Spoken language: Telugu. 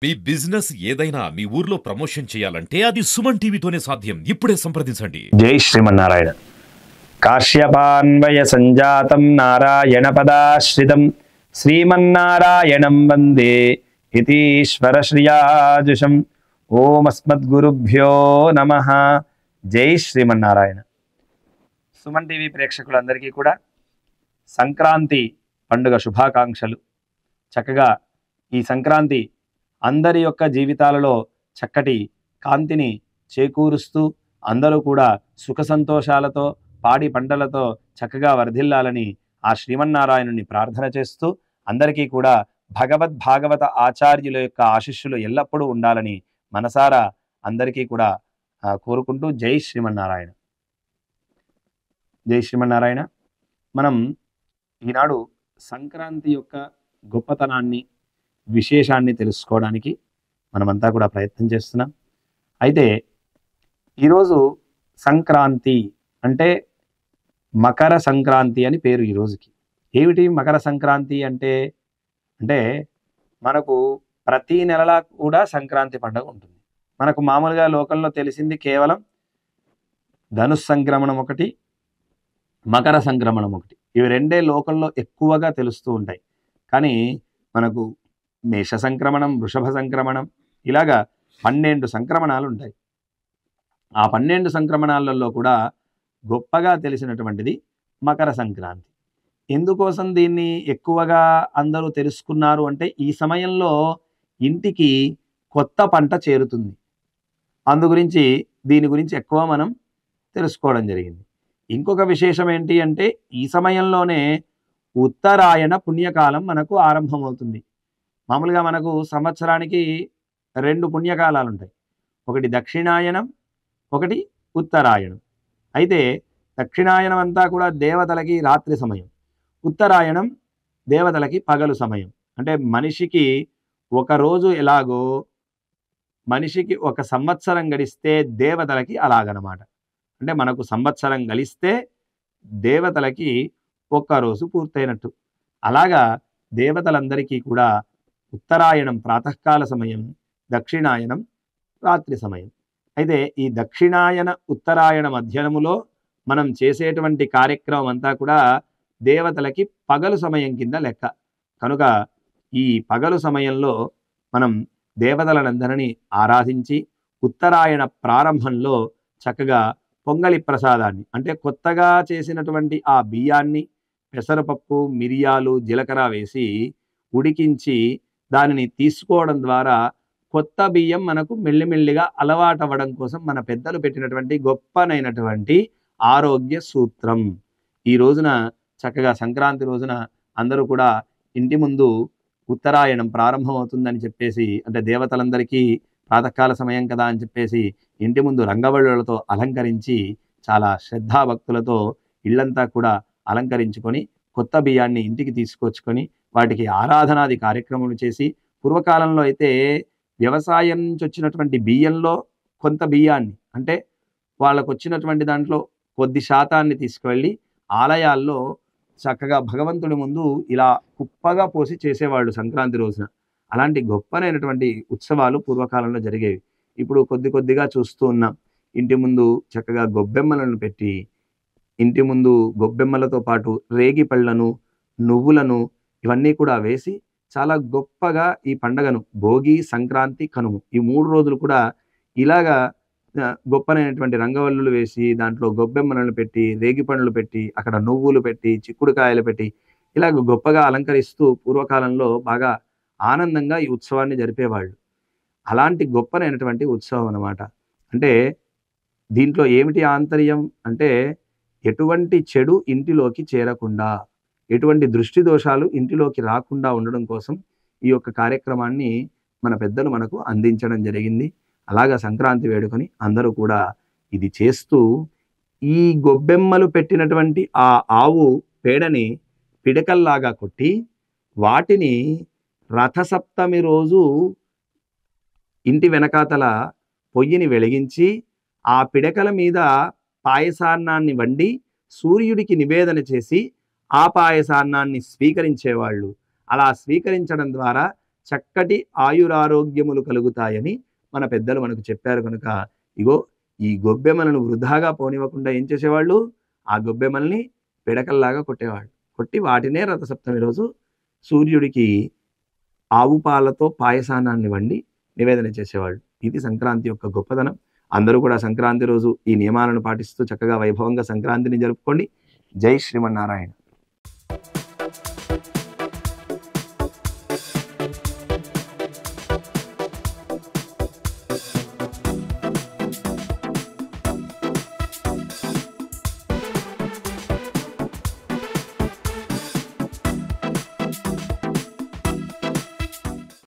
మీ బిజినెస్ ఏదైనా మీ ఊర్లో ప్రమోషన్ చేయాలంటే అది సుమన్ టీవీతోనే సాధ్యం. ఇప్పుడే సంప్రదించండి. జై శ్రీమన్నారాయణ. కాశ్యపాన్వయ సంజాతం నారాయణ పదాశ్రితం శ్రీమన్నారాయణం వందే ఇతీశ్వర శ్రియాజుషం. ఓం అస్మద్గురుభ్యో నమః. జై శ్రీమన్నారాయణ. సుమన్ టీవీ ప్రేక్షకులందరికీ కూడా సంక్రాంతి పండుగ శుభాకాంక్షలు. చక్కగా ఈ సంక్రాంతి అందరి యొక్క జీవితాలలో చక్కటి కాంతిని చేకూరుస్తూ అందరూ కూడా సుఖ సంతోషాలతో పాడి పంటలతో చక్కగా వర్ధిల్లాలని ఆ శ్రీమన్నారాయణుని ప్రార్థన చేస్తూ అందరికీ కూడా భాగవత ఆచార్యుల యొక్క ఆశీస్సులు ఎల్లప్పుడూ ఉండాలని మనసారా అందరికీ కూడా కోరుకుంటూ జై శ్రీమన్నారాయణ. జై శ్రీమన్నారాయణ. మనం ఈనాడు సంక్రాంతి యొక్క గొప్పతనాన్ని విశేషాన్ని తెలుసుకోవడానికి మనమంతా కూడా ప్రయత్నం చేస్తున్నాం. అయితే ఈరోజు సంక్రాంతి అంటే మకర సంక్రాంతి అని పేరు ఈ రోజుకి. ఏమిటి మకర సంక్రాంతి అంటే? అంటే మనకు ప్రతి నెలలా కూడా సంక్రాంతి పండుగ ఉంటుంది. మనకు మామూలుగా లోకల్లో తెలిసింది కేవలం ధనుస్ సంక్రమణం ఒకటి, మకర సంక్రమణం ఒకటి. ఇవి రెండే లోకల్లో ఎక్కువగా తెలుస్తూ ఉంటాయి. కానీ మనకు మేష సంక్రమణం, వృషభ సంక్రమణం ఇలాగా 12 సంక్రమణాలు ఉంటాయి. ఆ 12 సంక్రమణాలలో కూడా గొప్పగా తెలిసినటువంటిది మకర సంక్రాంతి. ఎందుకోసం దీన్ని ఎక్కువగా అందరూ తెలుసుకున్నారు అంటే ఈ సమయంలో ఇంటికి కొత్త పంట చేరుతుంది. దీని గురించి ఎక్కువ మనం తెలుసుకోవడం జరిగింది. ఇంకొక విశేషం ఏంటి అంటే ఈ సమయంలోనే ఉత్తరాయణ పుణ్యకాలం మనకు ఆరంభమవుతుంది. మామూలుగా మనకు సంవత్సరానికి 2 పుణ్యకాలాలు ఉంటాయి. ఒకటి దక్షిణాయనం, ఒకటి ఉత్తరాయణం. అయితే దక్షిణాయనం అంతా కూడా దేవతలకి రాత్రి సమయం, ఉత్తరాయణం దేవతలకి పగలు సమయం. అంటే మనిషికి ఒక రోజు ఎలాగో మనిషికి ఒక సంవత్సరం గడిస్తే దేవతలకి అలాగనమాట. అంటే మనకు సంవత్సరం గడిస్తే దేవతలకి ఒక్కరోజు పూర్తయినట్టు. అలాగా దేవతలందరికీ కూడా ఉత్తరాయణం ప్రాతకాల సమయం, దక్షిణాయనం రాత్రి సమయం. అయితే ఈ దక్షిణాయన ఉత్తరాయణ మధ్యాహ్నములో మనం చేసేటువంటి కార్యక్రమం అంతా కూడా దేవతలకి పగలు సమయం కింద లెక్క. కనుక ఈ పగలు సమయంలో మనం దేవతలనందరినీ ఆరాధించి ఉత్తరాయణ ప్రారంభంలో చక్కగా పొంగలి ప్రసాదాన్ని అంటే కొత్తగా చేసినటువంటి ఆ బియ్యాన్ని పెసరపప్పు, మిరియాలు, జీలకర్ర వేసి ఉడికించి దానిని తీసుకోవడం ద్వారా కొత్త బియ్యం మనకు మెల్లిమెల్లిగా అలవాటవ్వడం కోసం మన పెద్దలు పెట్టినటువంటి గొప్పనైనటువంటి ఆరోగ్య సూత్రం. ఈ రోజున చక్కగా సంక్రాంతి రోజున అందరూ కూడా ఇంటి ముందు ఉత్తరాయణం ప్రారంభమవుతుందని చెప్పేసి, అంటే దేవతలందరికీ ప్రాతకాల సమయం కదా అని చెప్పేసి ఇంటి ముందు రంగవల్లులతో అలంకరించి చాలా శ్రద్ధాభక్తులతో ఇళ్లంతా కూడా అలంకరించుకొని కొత్త బియ్యాన్ని ఇంటికి తీసుకొచ్చుకొని వాటికి ఆరాధనాది కార్యక్రమాలు చేసి, పూర్వకాలంలో అయితే వ్యవసాయం నుంచి వచ్చినటువంటి బియ్యంలో కొంత బియ్యాన్ని అంటే వాళ్ళకు వచ్చినటువంటి దాంట్లో కొద్ది శాతాన్ని తీసుకువెళ్ళి ఆలయాల్లో చక్కగా భగవంతుడి ముందు ఇలా కుప్పగా పోసి చేసేవాళ్ళు సంక్రాంతి రోజున. అలాంటి గొప్పనైనటువంటి ఉత్సవాలు పూర్వకాలంలో జరిగేవి. ఇప్పుడు కొద్దిగా చూస్తూ ఉన్నాం. ఇంటి ముందు చక్కగా గొబ్బెమ్మలను పెట్టి, ఇంటి ముందు గొబ్బెమ్మలతో పాటు రేగి పళ్ళను, నువ్వులను ఇవన్నీ కూడా వేసి చాలా గొప్పగా ఈ పండగను భోగి, సంక్రాంతి, కనుమ ఈ 3 రోజులు కూడా ఇలాగా గొప్పనైనటువంటి రంగవల్లులు వేసి దాంట్లో గొబ్బెమ్మలను పెట్టి, రేగి పండ్లు పెట్టి, అక్కడ నువ్వులు పెట్టి, చిక్కుడుకాయలు పెట్టి ఇలాగ గొప్పగా అలంకరిస్తూ పూర్వకాలంలో బాగా ఆనందంగా ఈ ఉత్సవాన్ని జరిపేవాళ్ళు. అలాంటి గొప్పనైనటువంటి ఉత్సవం అన్నమాట. అంటే దీంట్లో ఏమిటి ఆంతర్యం అంటే ఎటువంటి చెడు ఇంటిలోకి చేరకుండా, ఎటువంటి దృష్టి దోషాలు ఇంటిలోకి రాకుండా ఉండడం కోసం ఈ యొక్క కార్యక్రమాన్ని మన పెద్దలు మనకు అందించడం జరిగింది. అలాగా సంక్రాంతి వేడుకని అందరూ కూడా ఇది చేస్తూ ఈ గొబ్బెమ్మలు పెట్టినటువంటి ఆ ఆవు పేడని పిడకల్లాగా కొట్టి వాటిని రథసప్తమి రోజు ఇంటి వెనకాతల పొయ్యిని వెలిగించి ఆ పిడకల మీద పాయసాన్నాన్ని వండి సూర్యుడికి నివేదన చేసి ఆ పాయసాన్నాన్ని స్వీకరించేవాళ్ళు. అలా స్వీకరించడం ద్వారా చక్కటి ఆయురారోగ్యములు కలుగుతాయని మన పెద్దలు మనకు చెప్పారు. కనుక ఇగో ఈ గొబ్బెమ్మలను వృధాగా పోనివ్వకుండా ఏం చేసేవాళ్ళు, ఆ గొబ్బెమ్మల్ని పిడకల్లాగా కొట్టేవాళ్ళు. కొట్టి వాటినే రథసప్తమి రోజు సూర్యుడికి ఆవు పాలతో పాయసానాన్ని వండి నివేదన చేసేవాళ్ళు. ఇది సంక్రాంతి యొక్క గొప్పదనం. అందరూ కూడా సంక్రాంతి రోజు ఈ నియమాలను పాటిస్తూ చక్కగా వైభవంగా సంక్రాంతిని జరుపుకోండి. జై శ్రీమన్నారాయణ.